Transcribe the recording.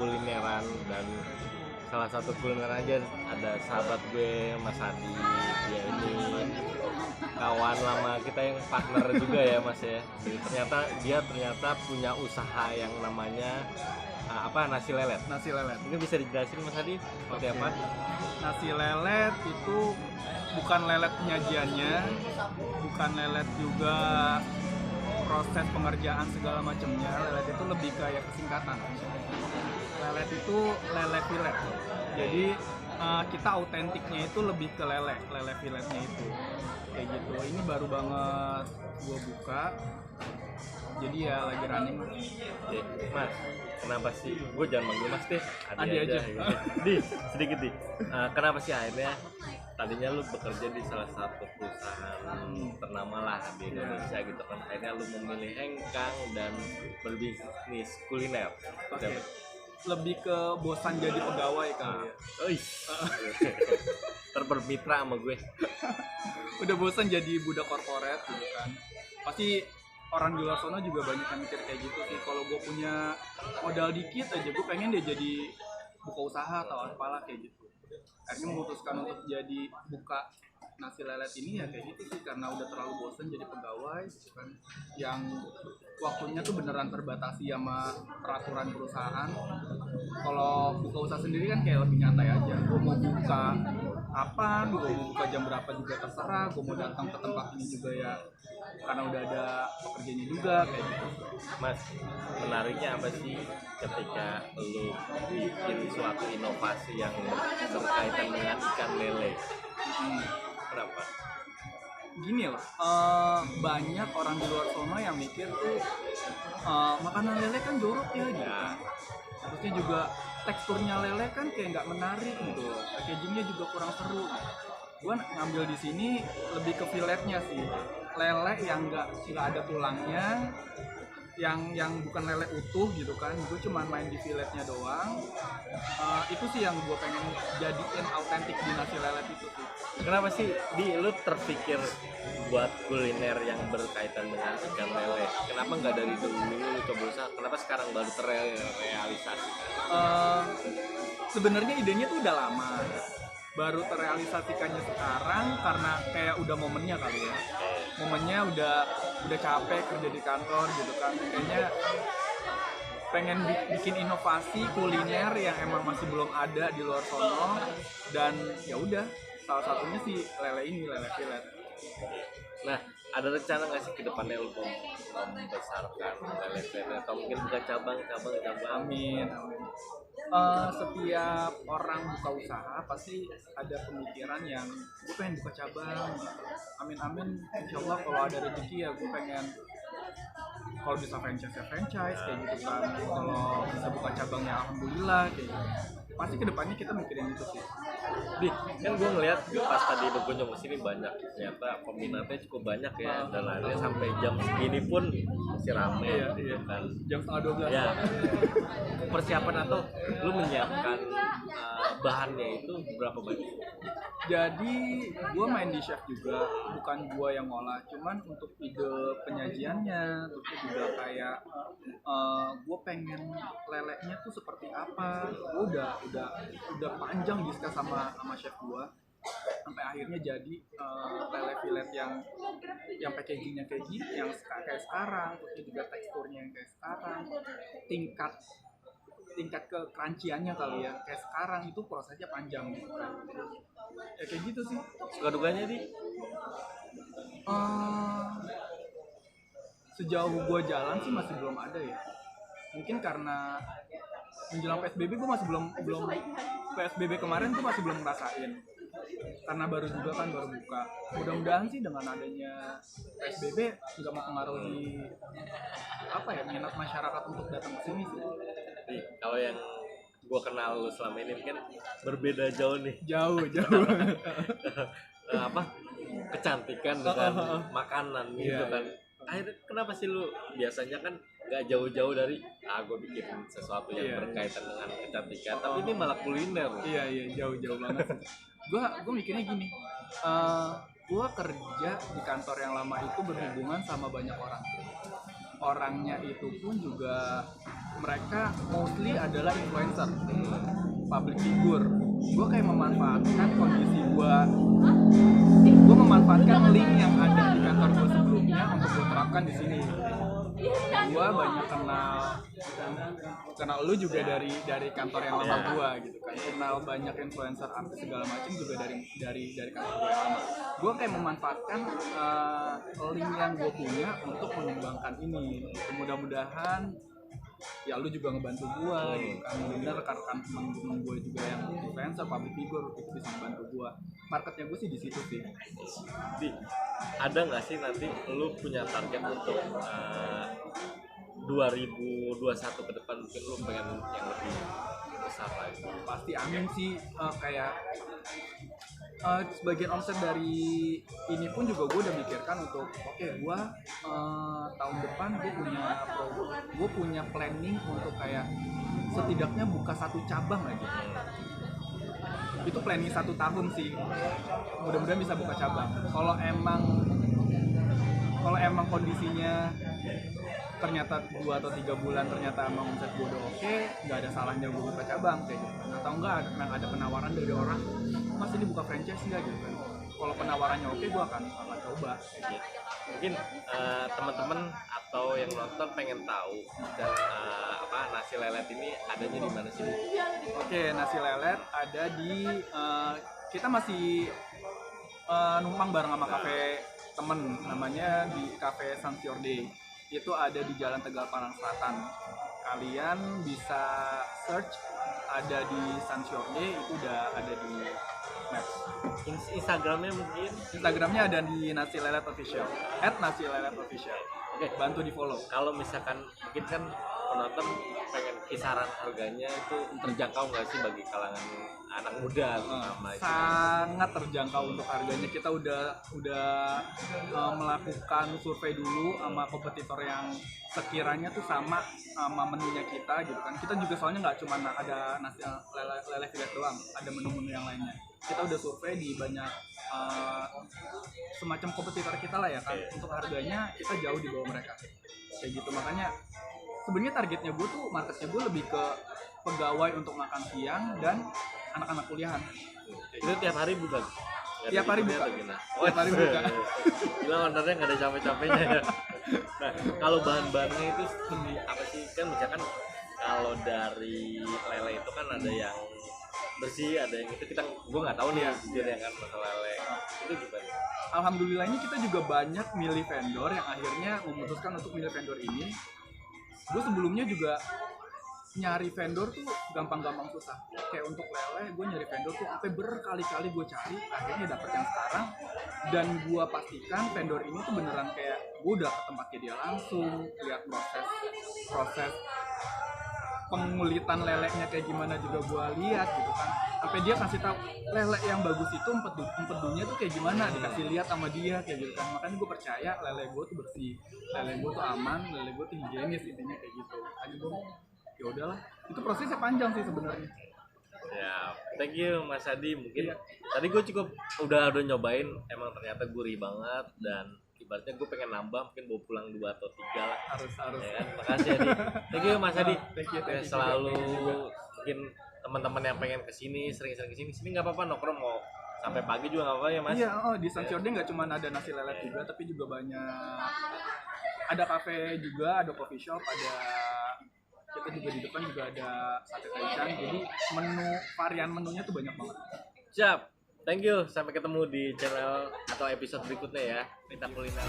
kulineran, dan salah satu kuliner aja ada sahabat gue Mas Adi. Dia ini kawan lama kita yang partner juga ya Mas ya. Jadi ternyata punya usaha yang namanya nasi lelet. Nasi lelet. Mungkin bisa dijelasin Mas Adi seperti apa? Nasi lelet itu bukan lelet penyajiannya, bukan lelet juga proses pengerjaan segala macamnya. Lelet itu lebih kayak kesingkatan. Lelet itu lele filet. Jadi kita autentiknya itu lebih ke lele filetnya itu. Kayak gitu. Ini baru banget gue buka. Jadi ya lagi running. Mas, kenapa sih? Gue jangan manggil Mas deh. Adi aja. Gitu. Di, sedikit di. Kenapa sih akhirnya tadinya lu bekerja di salah satu perusahaan ternama lah di Indonesia gitu kan, akhirnya lu memilih hengkang dan berbisnis kuliner. Okay. Lebih ke bosan jadi pegawai kali ya. Terbermitra sama gue. Udah bosan jadi budak korporat gitu kan. Pasti orang di luar sana juga banyak yang mikir kayak gitu sih. Kalau gue punya modal dikit aja, gue pengen dia jadi buka usaha atau apalah kayak gitu. Akhirnya memutuskan untuk jadi buka nasi lelet ini ya kayak gitu sih, karena udah terlalu bosan jadi pegawai gitu kan, yang waktunya tuh beneran terbatasi sama peraturan perusahaan. Kalau buka usaha sendiri kan kayak lebih nyantai aja, gue mau buka kapan, gue mau buka jam berapa juga terserah, gue mau datang ke tempat ini juga ya karena udah ada pekerjaannya juga kayak gitu. Mas, menariknya apa sih ketika lu bikin suatu inovasi yang berkaitan dengan ikan lele? Kenapa? Gini loh, banyak orang di luar sana yang mikir tuh makanan lele kan jorok ya gitu kan. Terusnya juga teksturnya lele kan kayak nggak menarik gitu, packagingnya juga kurang seru. Gue ngambil di sini lebih ke filetnya sih, lele yang nggak ada tulangnya, yang bukan lele utuh gitu kan. Gue cuma main di filetnya doang. Itu sih yang gue pengen jadiin autentik di nasi lelet itu sih. Kenapa sih lu terpikir buat kuliner yang berkaitan dengan ikan lele? Kenapa nggak dari dulu lu coba usaha? Kenapa sekarang baru terrealisasi? Sebenarnya idenya tuh udah lama, baru terrealisasikannya sekarang karena kayak udah momennya kali ya. Momennya udah capek kerja di kantor gitu kan, kayaknya pengen bikin inovasi kuliner yang emang masih belum ada di luar sono, dan ya udah salah satunya sih lele ini, lele filet. Nah, ada rencana nggak sih ke depannya lu membesarkan lele filet atau mungkin buka cabang? Amin. Setiap orang buka usaha pasti ada pemikiran yang gue pengen buka cabang. Amin. Insyaallah kalau ada rezeki ya gue pengen, kalau bisa franchise kayak gitu kan. Kalau bisa buka cabangnya alhamdulillah kayak gitu. Pasti kedepannya kita mikirin itu sih. Kan gue ngeliat pas tadi lu kunjung kesini banyak, ternyata peminatnya cukup banyak ya, dan akhirnya sampai jam segini pun masih rame iya. Kan. Jam 11:30 ya. Persiapan atau lu menyiapkan bahannya itu berapa banyak? Jadi gue main di chef juga, bukan gue yang ngolah, cuman untuk ide penyajiannya, terus juga kayak gue pengen leleknya tuh seperti apa. Gue udah panjang diskus sama chef gue, sampai akhirnya jadi lele filet yang packagingnya kayak gini, yang kayak sekarang, terus juga teksturnya yang kayak sekarang, tingkat ke crunchy-annya kali ya kayak sekarang, itu prosesnya panjang gitu. Ya kayak gitu sih. Suka dukanya di sejauh gue jalan sih masih belum ada ya, mungkin karena menjelang PSBB gue masih belum PSBB kemarin tuh masih belum ngerasain, karena baru buka. Mudah-mudahan sih dengan adanya PSBB nggak mempengaruhi minat masyarakat untuk datang ke sini sih. Kalau yang gue kenal lu selama ini kan berbeda jauh nih. Jauh. Kecantikan dengan makanan gitu kan. Akhirnya kenapa sih lu biasanya kan gak jauh-jauh dari gue bikin sesuatu yang berkaitan dengan kecantikan, tapi ini malah kuliner. Iya, jauh banget. Gue mikirnya gini, gue kerja di kantor yang lama itu berhubungan sama banyak orang. orangnya itu pun juga mereka mostly adalah influencer, public figure. Gue kayak memanfaatkan kondisi gue memanfaatkan link yang ada di kantor gue sebelumnya untuk gue terapkan di sini. Gue banyak kenal lu juga dari kantor yang lama gue gitu kan, kenal banyak influencer artis segala macam juga dari kantor gue yang lama. Gue kayak memanfaatkan link yang gue punya untuk mengembangkan ini. Mudah-mudahan ya lu juga ngebantu gue gitu kan, bener rekan-rekan teman gue juga yang influencer public figure itu bisa ngebantu gue. Marketnya gue sih di situ sih. Ada nggak sih nanti lu punya target untuk 2021 ke depan, mungkin lu pengen yang lebih besar lagi? Pasti amin sih, kayak sebagian omset dari ini pun juga gue udah mikirkan untuk gue tahun depan gue punya planning untuk kayak setidaknya buka 1 cabang aja. Itu planning 1 tahun sih, mudah-mudahan bisa buka cabang. Kalau emang kondisinya ternyata 2 atau 3 bulan ternyata emang omset gue udah oke, nggak ada salahnya gue buka cabang kayak gitu. Atau enggak ada penawaran dari orang, mas ini buka franchise nggak gitu kan. Kalau penawarannya oke, gue akan coba kayak gitu. Mungkin teman-teman atau yang nonton pengen tahu dan nasi lelet ini adanya di mana sih? Oke, nasi lelet ada di kita masih numpang bareng sama kafe temen, namanya di Cafe Sansiorde. Itu ada di Jalan Tegal Parang Selatan. Kalian bisa search, ada di Sansiorde, itu udah ada di Maps. Instagramnya mungkin? Instagramnya ada di Nasi Lelet Official, @nasileletofficial. Oke, bantu di follow. Kalau misalkan mungkin kan penonton pengen kisaran harganya itu terjangkau nggak sih bagi kalangan anak muda? Sangat terjangkau untuk harganya. Kita udah melakukan survei dulu sama kompetitor yang sekiranya tuh sama menunya kita gitu kan. Kita juga soalnya nggak cuma ada nasi lele filet doang, ada menu-menu yang lainnya. Kita udah survei di banyak semacam kompetitor kita lah ya kan. Untuk harganya kita jauh di bawah mereka kayak gitu. Makanya sebenarnya targetnya gue tuh, marketnya gue lebih ke pegawai untuk makan siang dan anak-anak kuliahan. Itu tiap hari buka? Tiap hari buka. Tiap hari buka. Gila, ownernya nggak ada capek-capeknya ya. Nah, kalau bahan-bahannya itu seperti apa sih? Kan misalkan kalau dari lele itu kan ada yang bersih, ada yang itu gue nggak tahu nih ya kan masalah lele itu gimana? Alhamdulillah ini kita juga banyak milih vendor yang akhirnya memutuskan untuk milih vendor ini. Gue sebelumnya juga nyari vendor tuh gampang-gampang susah. Kayak untuk lele gue nyari vendor tuh sampai berkali-kali gue cari, akhirnya dapet yang sekarang. Dan gue pastikan vendor ini tuh beneran kayak gue udah ke tempatnya dia langsung, lihat proses pengulitan leleknya kayak gimana juga gue lihat gitu kan. Sampai dia kasih tahu lele yang bagus itu empedunya tuh kayak gimana, dikasih lihat sama dia kayak gitu kan. Makanya gue percaya lele gue tuh bersih, lele gue tuh aman, lele gue tuh higienis, intinya kayak gitu. Aja gue ya udahlah, itu prosesnya panjang sih sebenarnya. Ya, thank you Mas Adi. Mungkin tadi gue cukup udah nyobain, emang ternyata gurih banget dan ibaratnya gue pengen nambah, mungkin bawa pulang 2 atau 3 lah. Harus ya kan? Makasih Adi. Thank you Mas Adi. Thank you selalu juga. Mungkin teman-teman yang pengen kesini, sering-sering kesini nggak apa-apa, nongkrong mau sampai pagi juga nggak apa-apa ya Mas. Iya, di Sansiorde nggak cuma ada nasi lelet juga, tapi juga banyak, ada kafe juga, ada coffee shop, ada, kita juga di depan juga ada sate taichan. Jadi varian menunya tuh banyak banget. Siap. Thank you. Sampai ketemu di channel atau episode berikutnya ya. Mita Kuliner.